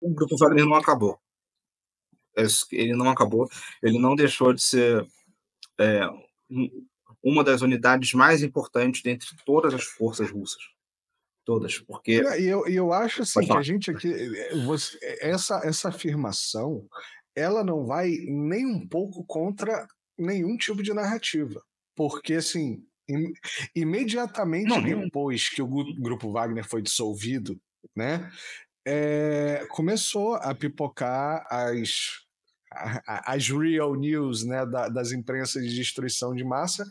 o Grupo Wagner não acabou. Ele não acabou, ele não deixou de ser é, uma das unidades mais importantes dentre todas as forças russas. Todas, porque. Não, e eu acho Pode assim que a falar. gente aqui, essa afirmação, ela não vai nem um pouco contra nenhum tipo de narrativa, porque assim, imediatamente Não, nenhum. depois que o grupo Wagner foi dissolvido, né, começou a pipocar as real news, né, das imprensas de destruição de massa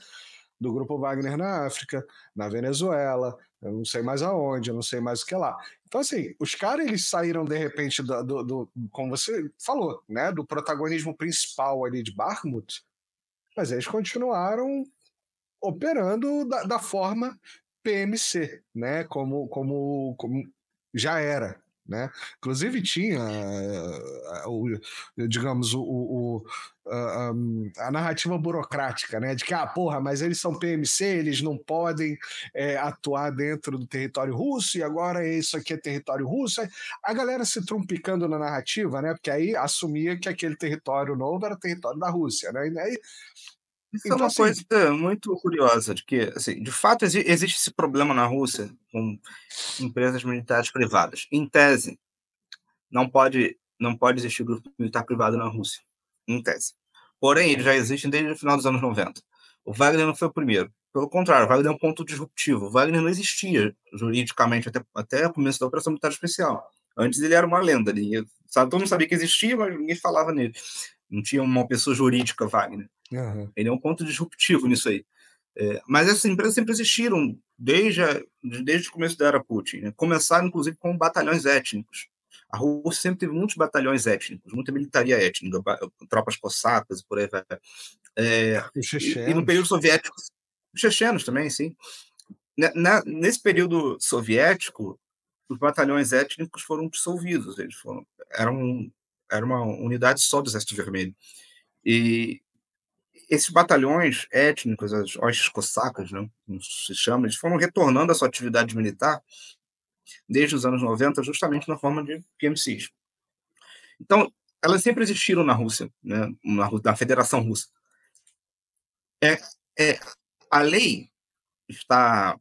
do grupo Wagner na África, na Venezuela, eu não sei mais aonde, eu não sei mais o que lá. Então, assim, os caras eles saíram de repente como você falou, né, do protagonismo principal ali de Bakhmut, mas eles continuaram operando da forma PMC, né, como já era. Né? Inclusive tinha, digamos, a narrativa burocrática, né? De que, porra, mas eles são PMC, eles não podem atuar dentro do território russo, e agora isso aqui é território russo. A galera se trumpicando na narrativa, né? Porque aí assumia que aquele território novo era território da Rússia, né? E aí, Isso é então, uma assim, coisa muito curiosa, de que, assim, de fato, existe esse problema na Rússia com empresas militares privadas. Em tese, não pode existir grupo militar privado na Rússia, em tese. Porém, eles já existem desde o final dos anos 90. O Wagner não foi o primeiro. Pelo contrário, o Wagner é um ponto disruptivo. O Wagner não existia juridicamente até o começo da Operação Militar Especial. Antes ele era uma lenda. Todo mundo sabia que existia, mas ninguém falava nele. Não tinha uma pessoa jurídica Wagner. Ele é um ponto disruptivo nisso aí. Mas essas empresas sempre existiram desde o começo da era Putin. Né? Começaram, inclusive, com batalhões étnicos. A Rússia sempre teve muitos batalhões étnicos, muita militaria étnica, tropas cossacas e por aí vai. os E no período chechenos. soviético, os chechenos também, sim. Nesse período soviético, os batalhões étnicos foram dissolvidos. Era uma unidade só do Exército Vermelho. E esses batalhões étnicos, as hostes cossacas, né, como se chama, eles foram retornando à sua atividade militar desde os anos 90, justamente na forma de PMCs. Então, elas sempre existiram na Rússia, né, na Federação Russa. É, é, a lei está,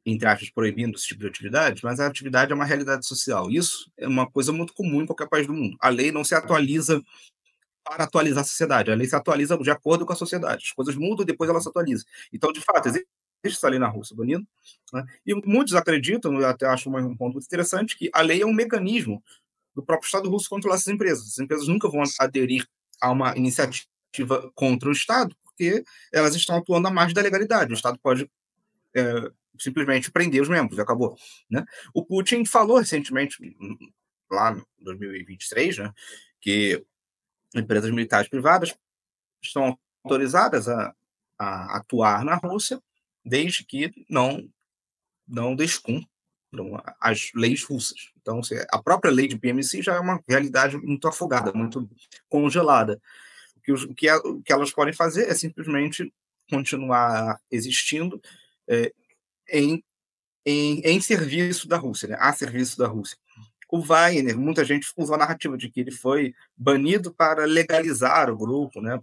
entre aspas, proibindo esse tipo de atividade, mas a atividade é uma realidade social. Isso é uma coisa muito comum em qualquer país do mundo. A lei não se atualiza para atualizar a sociedade. A lei se atualiza de acordo com a sociedade. As coisas mudam e depois ela se atualiza. Então, de fato, existe essa lei na Rússia, banido. Né? E muitos acreditam, eu até acho um ponto muito interessante, que a lei é um mecanismo do próprio Estado russo controlar essas empresas. As empresas nunca vão aderir a uma iniciativa contra o Estado, porque elas estão atuando à margem da legalidade. O Estado pode simplesmente prender os membros, acabou. Né? O Putin falou recentemente, lá em 2023, né, que empresas militares privadas estão autorizadas a atuar na Rússia, desde que não descumpram as leis russas. Então, a própria lei de PMC já é uma realidade muito afogada, muito congelada. O que elas podem fazer é simplesmente continuar existindo é, em, em serviço da Rússia, né? A serviço da Rússia. O Wagner, muita gente usou a narrativa de que ele foi banido para legalizar o grupo, né?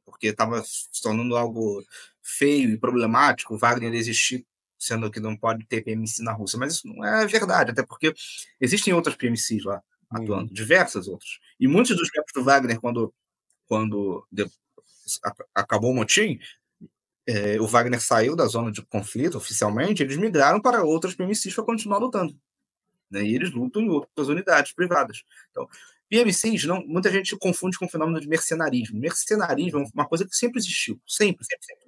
Porque estava se tornando algo feio e problemático o Wagner existir, sendo que não pode ter PMC na Rússia. Mas isso não é verdade, até porque existem outras PMCs lá atuando, diversas outras. E muitos dos membros do Wagner, quando acabou o motim, o Wagner saiu da zona de conflito oficialmente, eles migraram para outras PMCs para continuar lutando. Né? E eles lutam em outras unidades privadas. Então, PMCs, muita gente confunde com o fenômeno de mercenarismo. Mercenarismo é uma coisa que sempre existiu, sempre, sempre, sempre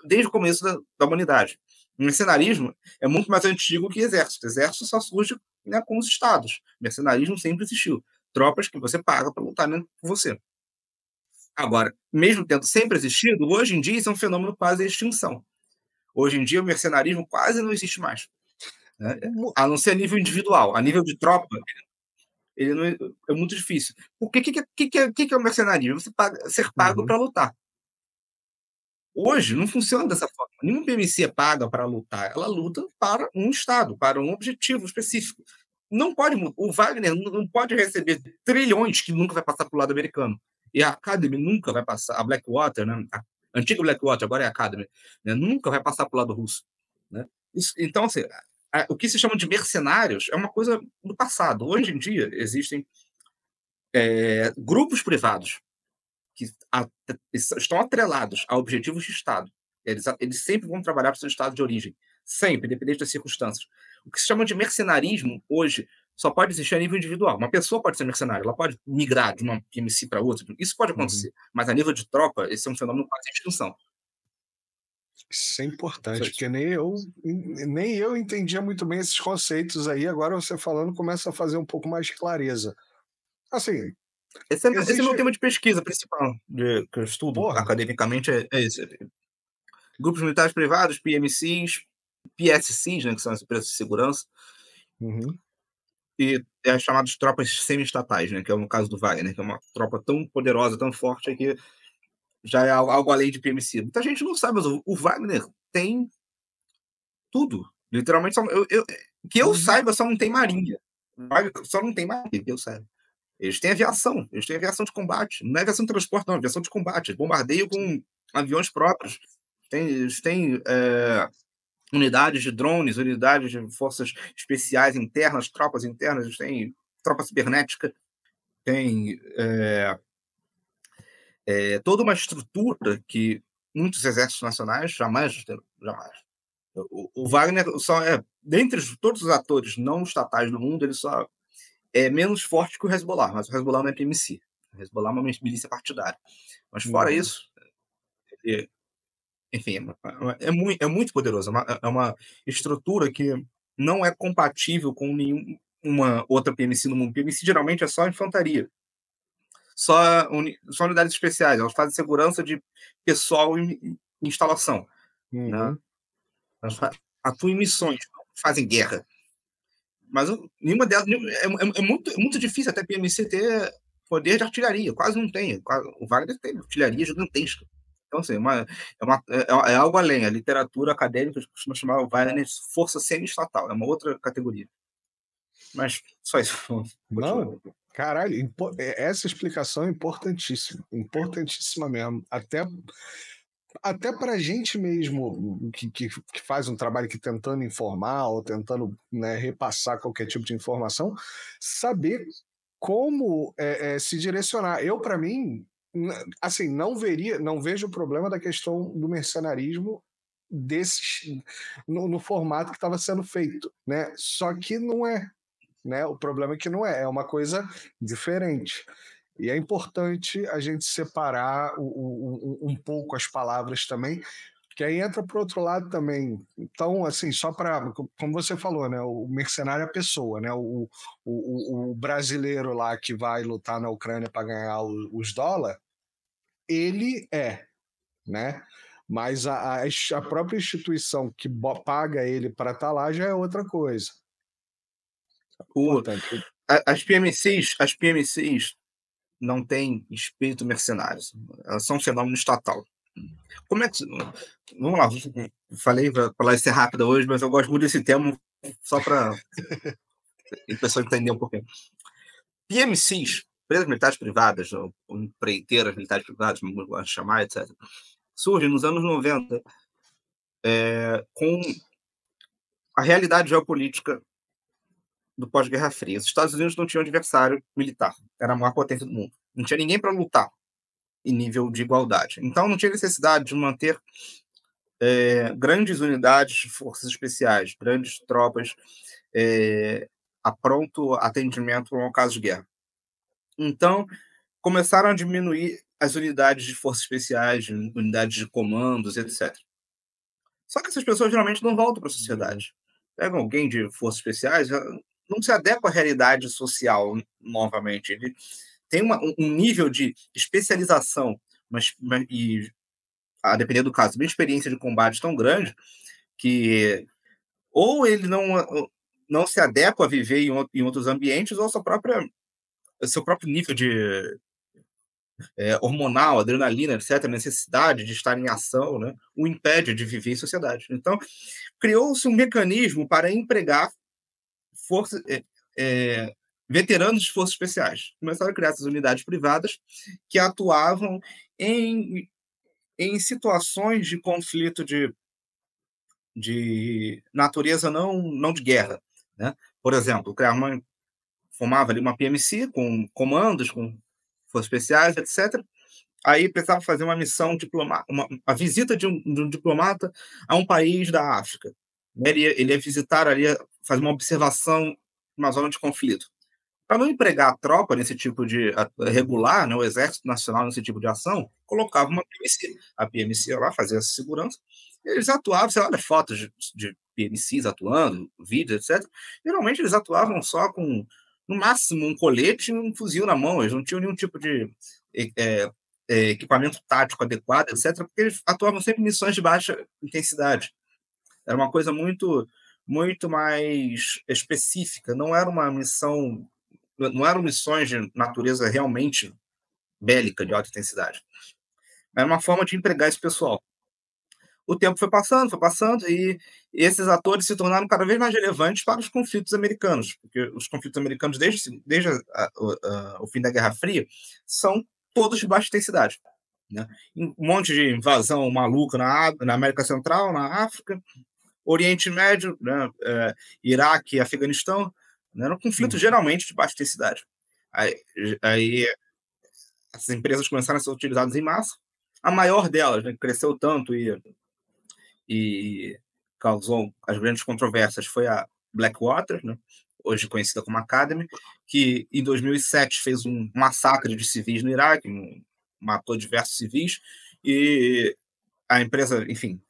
desde o começo da humanidade. O mercenarismo é muito mais antigo que exército. Exército só surge, né, com os estados. Mercenarismo sempre existiu. Tropas que você paga para lutar, né, por você. Agora, mesmo tendo sempre existido, hoje em dia isso é um fenômeno quase de extinção. Hoje em dia o mercenarismo quase não existe mais. Né? A não ser a nível individual. A nível de tropa, ele não é muito difícil. Porque o que é o mercenarismo? Você ser pago para lutar. Hoje não funciona dessa forma. Nenhuma PMC é paga para lutar. Ela luta para um Estado, para um objetivo específico. não pode mudar. O Wagner não pode receber trilhões que nunca vai passar para o lado americano. E a Academy nunca vai passar, a Blackwater, né? A antiga Blackwater, agora é a Academy, né? Nunca vai passar para o lado russo. Né? Então, assim, o que se chama de mercenários é uma coisa do passado. Hoje em dia, existem grupos privados que estão atrelados a objetivos de Estado. Eles sempre vão trabalhar para o seu Estado de origem, sempre, independente das circunstâncias. O que se chama de mercenarismo, hoje, só pode existir a nível individual. Uma pessoa pode ser mercenária, ela pode migrar de uma PMC para outra, isso pode acontecer. Mas a nível de tropa, esse é um fenômeno quase de extinção. Isso é importante, porque nem eu entendia muito bem esses conceitos aí, agora você falando começa a fazer um pouco mais de clareza. Assim, esse é meu tema de pesquisa principal, que eu estudo academicamente, é esse. Grupos militares privados, PMCs, PSCs, né, que são as empresas de segurança, e as chamadas tropas semi-estatais, né, que é o caso do Wagner, que é uma tropa tão poderosa, tão forte, que já é algo além de PMC. Muita gente não sabe, mas o Wagner tem tudo. Literalmente, que eu saiba, só não tem marinha. Só não tem marinha, que eu saiba. Eles têm aviação de combate. Não é aviação de transporte, não, é aviação de combate. Bombardeio com aviões próprios. Eles têm unidades de drones, unidades de forças especiais internas, tropas internas, eles têm tropa cibernética, tem toda uma estrutura que muitos exércitos nacionais jamais. O Wagner só dentre todos os atores não estatais do mundo, ele só é menos forte que o Hezbollah, mas o Hezbollah não é PMC. O Hezbollah é uma milícia partidária. Mas fora isso, enfim, é muito poderoso. É uma estrutura que não é compatível com nenhuma outra PMC no mundo. PMC geralmente é só infantaria. Só unidades especiais. Elas fazem segurança de pessoal em instalação. Né? Elas atuam em missões, não fazem guerra. Mas nenhuma delas. É muito difícil até PMC ter poder de artilharia. Quase não tem. O Wagner tem artilharia gigantesca. Então, assim, é algo além. A literatura acadêmica costuma chamar o Wagner de força semi-estatal. É uma outra categoria. Mas só isso. Não, caralho, essa explicação é importantíssima. Importantíssima mesmo. Até para a gente mesmo que faz um trabalho aqui tentando informar ou tentando, né, repassar qualquer tipo de informação, saber como se direcionar. Eu, para mim, assim, não vejo o problema da questão do mercenarismo no formato que estava sendo feito, né? Só que não é, né? O problema é que não é uma coisa diferente. E é importante a gente separar um pouco as palavras também, que aí entra para o outro lado também. Então, assim, só para, como você falou, né, o mercenário é a pessoa, né, o brasileiro lá que vai lutar na Ucrânia para ganhar os dólares, ele né? Mas a própria instituição que paga ele para estar lá já é outra coisa. Importante. As PMCs não têm espírito mercenário. Elas são um fenômeno estatal. Como é que. Vamos lá, falei para falar ser rápida hoje, mas eu gosto muito desse tema, só para a pessoa entender um pouquinho. PMCs, empresas militares privadas, ou empreiteiras militares privadas, como gosto de chamar, etc., surgem nos anos 90 com a realidade geopolítica do pós-Guerra Fria. Os Estados Unidos não tinham adversário militar, era a maior potência do mundo. Não tinha ninguém para lutar em nível de igualdade. Então, não tinha necessidade de manter grandes unidades de forças especiais, grandes tropas a pronto atendimento a um caso de guerra. Então, começaram a diminuir as unidades de forças especiais, unidades de comandos, etc. Só que essas pessoas geralmente não voltam para a sociedade. Pegam alguém de forças especiais, não se adequa à realidade social novamente. Ele tem um nível de especialização, e a depender do caso, uma experiência de combate tão grande que ou ele não se adequa a viver em outros ambientes, ou seu próprio nível de hormonal, adrenalina, etc., a necessidade de estar em ação, né, o impede de viver em sociedade. Então, criou-se um mecanismo para empregar veteranos de forças especiais. Começaram a criar essas unidades privadas que atuavam em situações de conflito de natureza não de guerra, né? Por exemplo, formava ali uma PMC com comandos, com forças especiais, etc. Aí precisava fazer uma missão a visita de um diplomata a um país da África. Ele ia visitar ali, fazer uma observação numa zona de conflito. Para não empregar a tropa nesse tipo de regular, né, o Exército Nacional nesse tipo de ação, colocava uma PMC. A PMC ia lá fazia essa segurança. Eles atuavam, você olha fotos de PMCs atuando, vídeos, etc. Geralmente eles atuavam só com, no máximo, um colete e um fuzil na mão. Eles não tinham nenhum tipo de é, equipamento tático adequado, etc. Porque eles atuavam sempre em missões de baixa intensidade. Era uma coisa muito mais específica. Não eram missões de natureza realmente bélica, de alta intensidade. Era uma forma de empregar esse pessoal. O tempo foi passando, e esses atores se tornaram cada vez mais relevantes para os conflitos americanos, porque os conflitos americanos, desde o fim da Guerra Fria, são todos de baixa intensidade. Né? Um monte de invasão maluca na América Central, na África, Oriente Médio, né? Iraque, Afeganistão, né? Eram conflitos geralmente de baixa intensidade. Aí essas empresas começaram a ser utilizadas em massa. A maior delas, né, que cresceu tanto e causou as grandes controvérsias, foi a Blackwater, né, hoje conhecida como Academy, que em 2007 fez um massacre de civis no Iraque, matou diversos civis, e a empresa, enfim,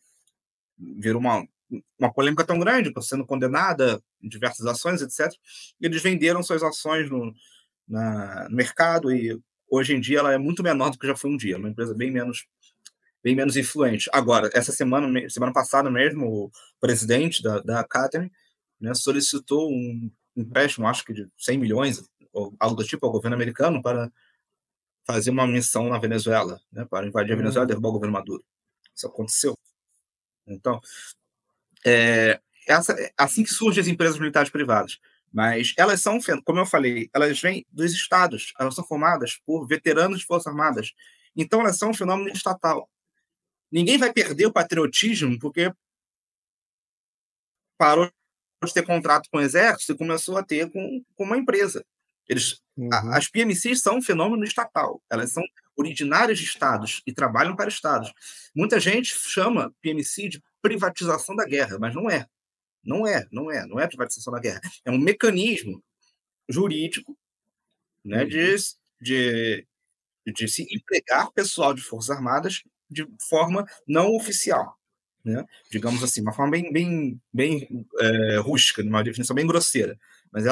virou uma polêmica tão grande, sendo condenada em diversas ações, etc. E eles venderam suas ações no mercado, e hoje em dia ela é muito menor do que já foi um dia, uma empresa bem menos influente. Agora, semana passada mesmo, o presidente da Academy, né, solicitou um empréstimo, acho que de 100 milhões, ou algo do tipo, ao governo americano para fazer uma missão na Venezuela, né, para invadir a Venezuela e derrubar o governo Maduro. Isso aconteceu. Então, é assim que surgem as empresas militares privadas. Mas elas são, como eu falei, elas vêm dos estados, elas são formadas por veteranos de Forças Armadas. Então, elas são um fenômeno estatal. Ninguém vai perder o patriotismo porque parou de ter contrato com o Exército e começou a ter com uma empresa. As PMCs são um fenômeno estatal. Elas são originárias de estados e trabalham para estados. Muita gente chama PMC de privatização da guerra, mas não é. Não é privatização da guerra. É um mecanismo jurídico, né, de se empregar pessoal de Forças Armadas de forma não oficial, né? Digamos assim, uma forma bem rústica, uma definição bem grosseira. Mas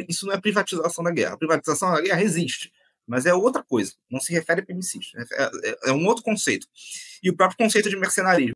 isso não é privatização da guerra. A privatização da guerra existe, mas é outra coisa. Não se refere a PMCs. É um outro conceito. E o próprio conceito de mercenarismo.